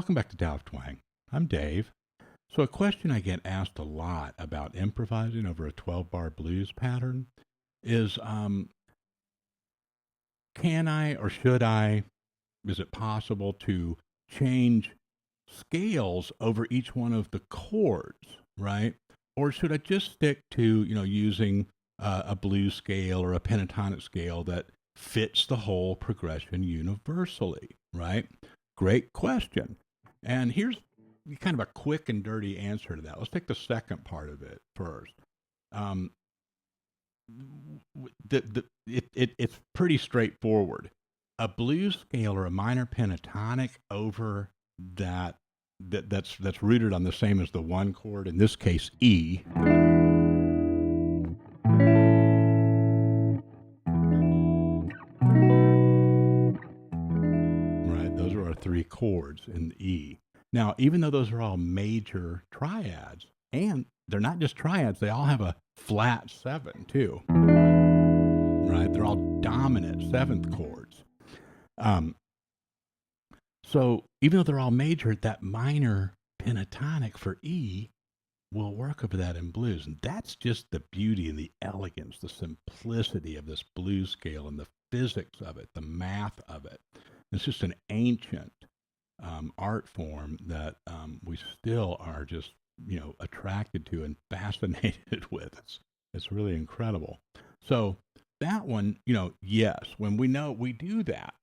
Welcome back to Tao of Twang. I'm Dave. So a question I get asked a lot about improvising over a 12-bar blues pattern is, can I or should I, is it possible to change scales over each one of the chords, right? Or should I just stick to, using a blues scale or a pentatonic scale that fits the whole progression universally, right? Great question. And here's kind of a quick and dirty answer to that. Let's take the second part of it first. It's pretty straightforward. A blues scale or a minor pentatonic over that's rooted on the same as the one chord, in this case E. Right, those are our three chords in E. Now, even though those are all major triads, and they're not just triads, they all have a flat seven too. Right, they're all dominant seventh chords. So even though they're all major, that minor pentatonic for E will work over that in blues. And that's just the beauty and the elegance, the simplicity of this blues scale and the physics of it, the math of it. It's just an ancient art form that we still are just, attracted to and fascinated with. It's really incredible. So that one, yes, when we know we do that,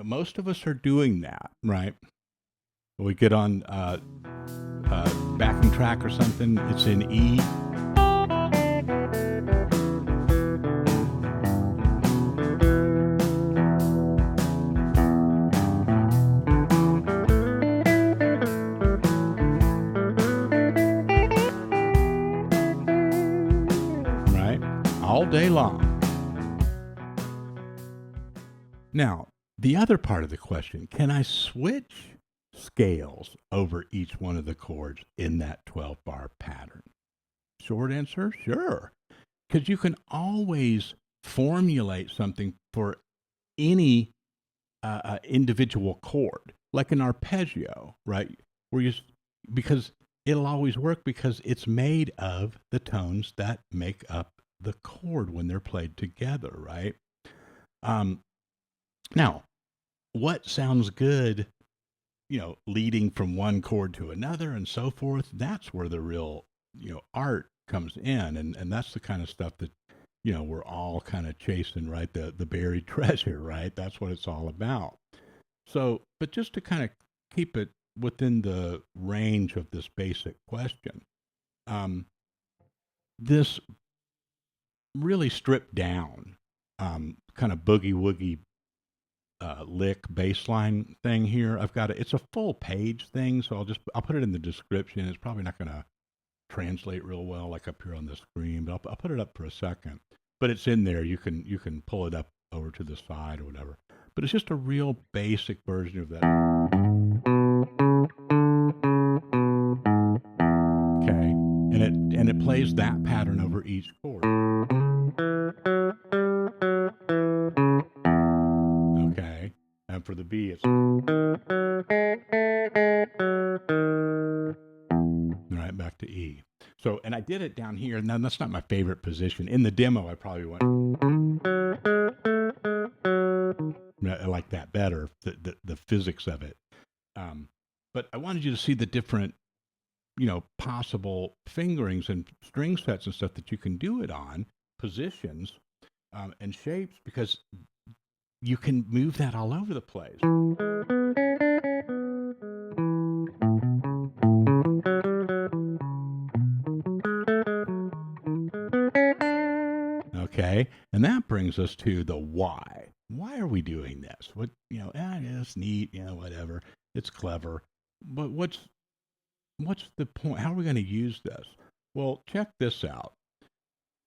most of us are doing that, right? When we get on backing track or something, it's in E. Right? All day long. Now, the other part of the question, can I switch scales over each one of the chords in that 12-bar pattern? Short answer, sure. Because you can always formulate something for any individual chord, like an arpeggio, right? Because it'll always work because it's made of the tones that make up the chord when they're played together, right? Now, what sounds good, leading from one chord to another and so forth, that's where the real, art comes in. And that's the kind of stuff that, we're all kind of chasing, right? The buried treasure, right? That's what it's all about. So, but just to kind of keep it within the range of this basic question, this really stripped down, kind of boogie woogie lick baseline thing here. It's a full page thing, so I'll put it in the description. It's probably not going to translate real well like up here on the screen, but I'll put it up for a second. But it's in there. You can pull it up over to the side or whatever. But it's just a real basic version of that. Okay, and it plays that pattern over each chord. Okay, and for the B, it's right back to E. So, and I did it down here. Now, that's not my favorite position. In the demo, I probably went. I like that better, the physics of it. But I wanted you to see the different, possible fingerings and string sets and stuff that you can do it on, positions and shapes, because you can move that all over the place. Okay, and that brings us to the why. Why are we doing this? It's neat, whatever. It's clever. But what's the point? How are we going to use this? Well, check this out.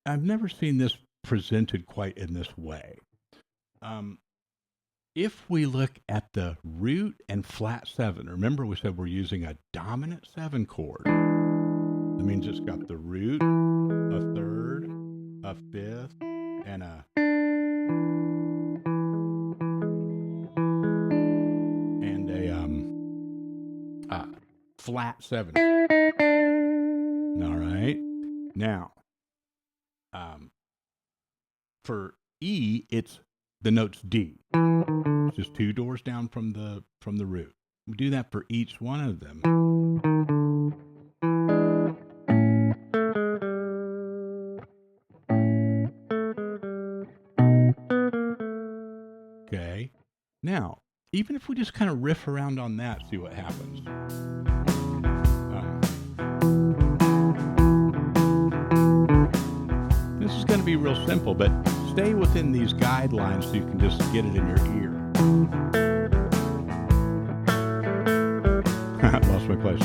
I've never seen this presented quite in this way. If we look at the root and flat seven, remember we said we're using a dominant seven chord. That means it's got the root, a third, a fifth, and flat 7. All right. Now, for E, it's the note's D. It's just 2 doors down from the root. We do that for each one of them. Okay. Now, even if we just kind of riff around on that, see what happens. This is going to be real simple, but stay within these guidelines so you can just get it in your ear. Lost my place.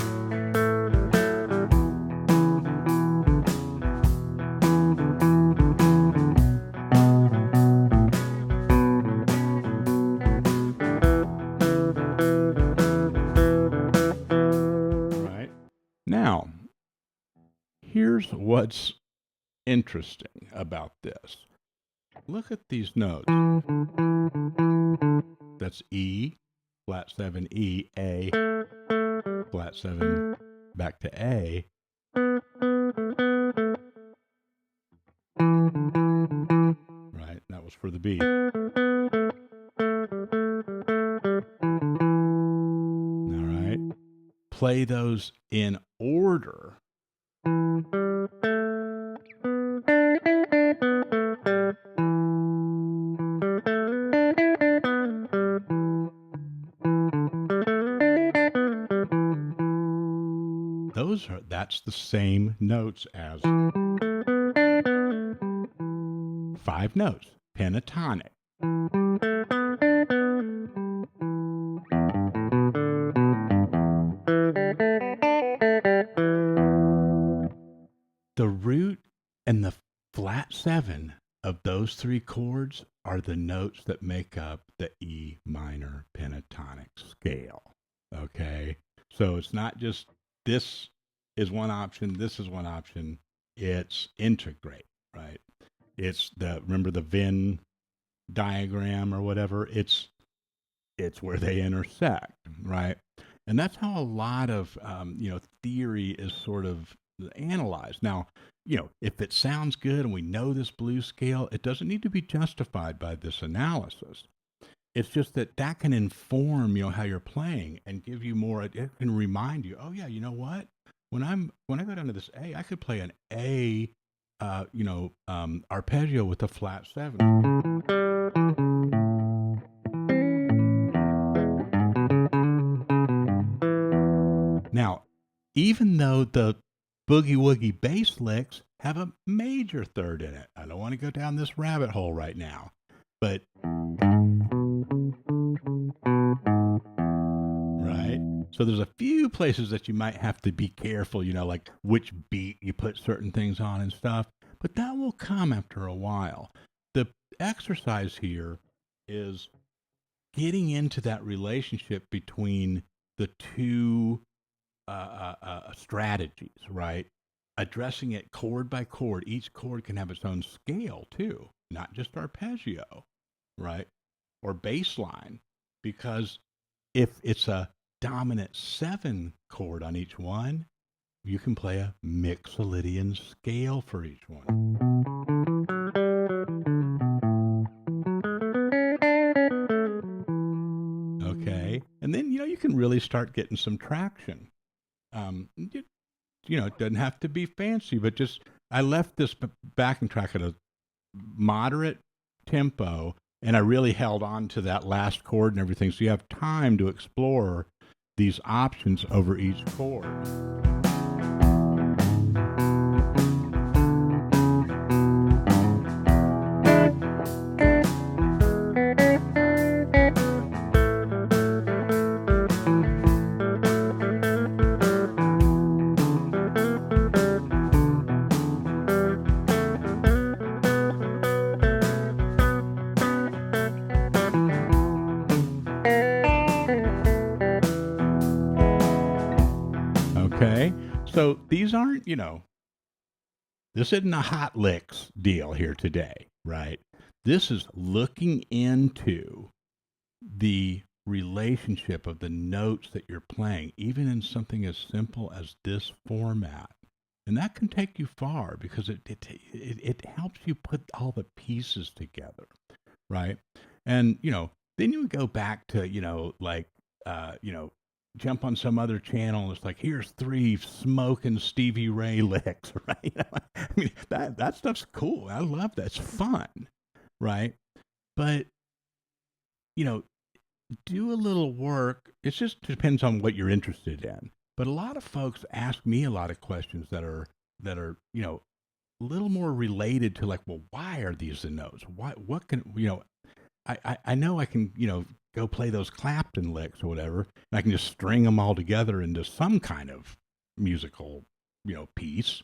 Right. Now, here's what's interesting about this. Look at these notes. That's E, flat 7, E, A, flat 7, back to A. Right, that was for the B. All right. Play those in order. That's the same notes as 5 notes, pentatonic. The root and the flat 7 of those 3 chords are the notes that make up the E minor pentatonic scale. Okay? So it's not just this is one option, this is one option. It's integrate, right? It's remember the Venn diagram or whatever? It's where they intersect, right? And that's how a lot of theory is sort of analyzed. Now, if it sounds good and we know this blues scale, it doesn't need to be justified by this analysis. It's just that can inform, how you're playing and give you more. It can remind you, oh yeah, you know what? When I go down to this A, I could play an A, arpeggio with a flat 7. Now, even though the boogie woogie bass licks have a major third in it, I don't want to go down this rabbit hole right now, but right. So there's a few places that you might have to be careful, like which beat you put certain things on and stuff, but that will come after a while. The exercise here is getting into that relationship between the two strategies, right? Addressing it chord by chord. Each chord can have its own scale too, not just arpeggio, right? Or bass line, because if it's a dominant 7 chord on each one, you can play a Mixolydian scale for each one. Okay, and then you can really start getting some traction. It doesn't have to be fancy, but just I left this backing track at a moderate tempo, and I really held on to that last chord and everything, so you have time to explore these options over each chord. Okay, so these aren't, this isn't a hot licks deal here today, right? This is looking into the relationship of the notes that you're playing, even in something as simple as this format. And that can take you far because it helps you put all the pieces together, right? And, then you would go back to, jump on some other channel and it's like, here's 3 smoking Stevie Ray licks, right? I mean, that stuff's cool. I love that. It's fun, right? But, do a little work. It just depends on what you're interested in. But a lot of folks ask me a lot of questions that are a little more related to like, well, why are these the notes? What can I know I can go play those Clapton licks or whatever, and I can just string them all together into some kind of musical piece.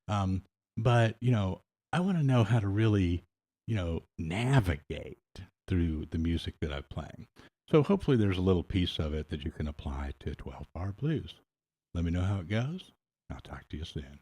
But I want to know how to really navigate through the music that I'm playing. So hopefully there's a little piece of it that you can apply to 12-bar blues. Let me know how it goes. I'll talk to you soon.